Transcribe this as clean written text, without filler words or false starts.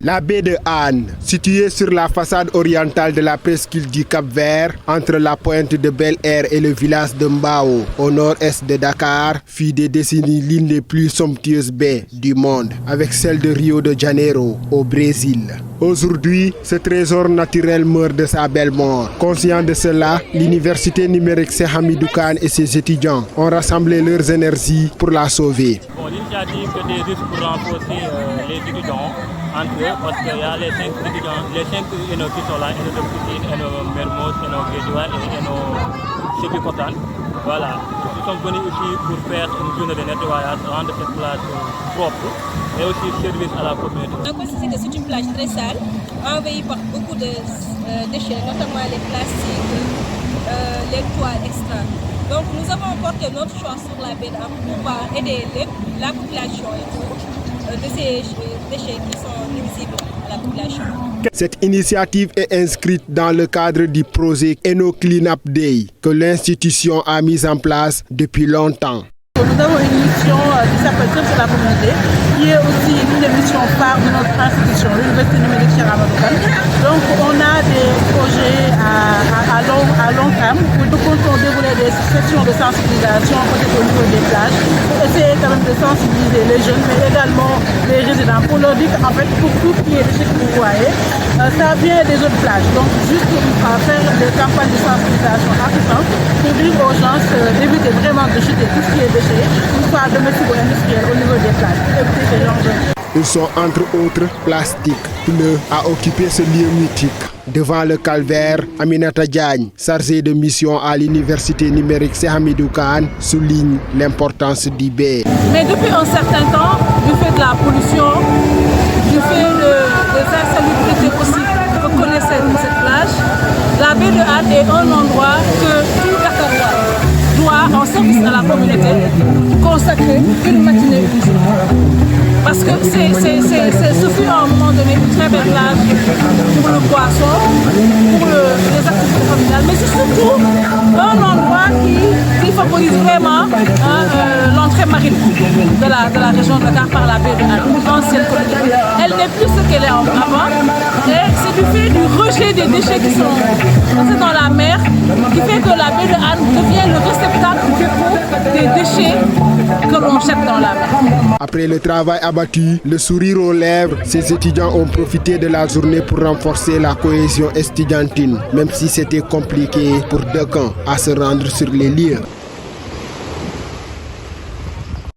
La baie de Hann, située sur la façade orientale de la presqu'île du Cap-Vert, entre la pointe de Bel-Air et le village de Mbao, au nord-est de Dakar, fut des décennies l'une des plus somptueuses baies du monde, avec celle de Rio de Janeiro, au Brésil. Aujourd'hui, ce trésor naturel meurt de sa belle mort. Conscient de cela, l'université numérique Cheikh Hamidou Kane et ses étudiants ont rassemblé leurs énergies pour la sauver. L'initiative c'est des risques pour renforcer les étudiants entre eux, parce qu'il y a les 5 étudiants, les 5 qui sont là, et nos Pikine, et nos Mermoz, et nos Guédiawaye et nos Sébikotane. Voilà, nous sommes venus ici pour faire une journée de nettoyage, rendre cette plage propre et aussi service à la communauté. On constate que c'est une plage très sale, envahie par beaucoup de déchets, notamment les plastiques, les toiles, etc. Donc nous avons porté notre choix sur la baie pour pouvoir aider la population et tout, de ces déchets qui sont nuisibles à la population. Cette initiative est inscrite dans le cadre du projet Eno Cleanup Day que l'institution a mis en place depuis longtemps. Nous avons une mission qui s'appelle Service à la communauté, qui est aussi une des missions phares de notre institution, l'Université numérique Cheikh Hamidou Kane. Donc on a des projets à long terme où nous comptons dérouler des sessions de sensibilisation au niveau des plages, pour essayer quand même de sensibiliser les jeunes, mais également les résidents, pour leur dire qu'en fait pour tout ce qui est déchets que vous voyez, ça vient des autres plages. Donc juste faire des campagnes de sensibilisation affisantes pour dire aux gens d'éviter vraiment de jeter tout ce qui est déchets, une fois domestique ou industriel au niveau des plages. Éviter ce genre de... Ils sont entre autres plastiques, pneus à occuper ce lieu mythique. Devant le calvaire, Aminata Diagne, chargée de mission à l'université numérique Cheikh Hamidou Kane, souligne l'importance du baie. Mais depuis un certain temps, du fait de la pollution, du fait des insalubrités aussi que connaissait cette plage, la baie de Hann est un endroit que tout Dakarois doit, en service à la communauté, consacrer une matinée ou une journée. Parce que ce fut à un moment donné une très belle plage pour le poisson, pour les activités familiales, mais c'est surtout un endroit qui favorise vraiment l'entrée marine de la région de Dakar par la baie de Hann, une ancienne colonie. Elle n'est plus ce qu'elle est avant, et c'est du fait du rejet des déchets qui sont passés dans la mer qui fait que la baie de Hann devient le réceptacle des déchets que l'on jette dans la mer. Après le travail abattu, le sourire aux lèvres, ces étudiants ont profité de la journée pour renforcer la cohésion estudiantine, même si c'était compliqué pour d'aucuns à se rendre sur les lieux.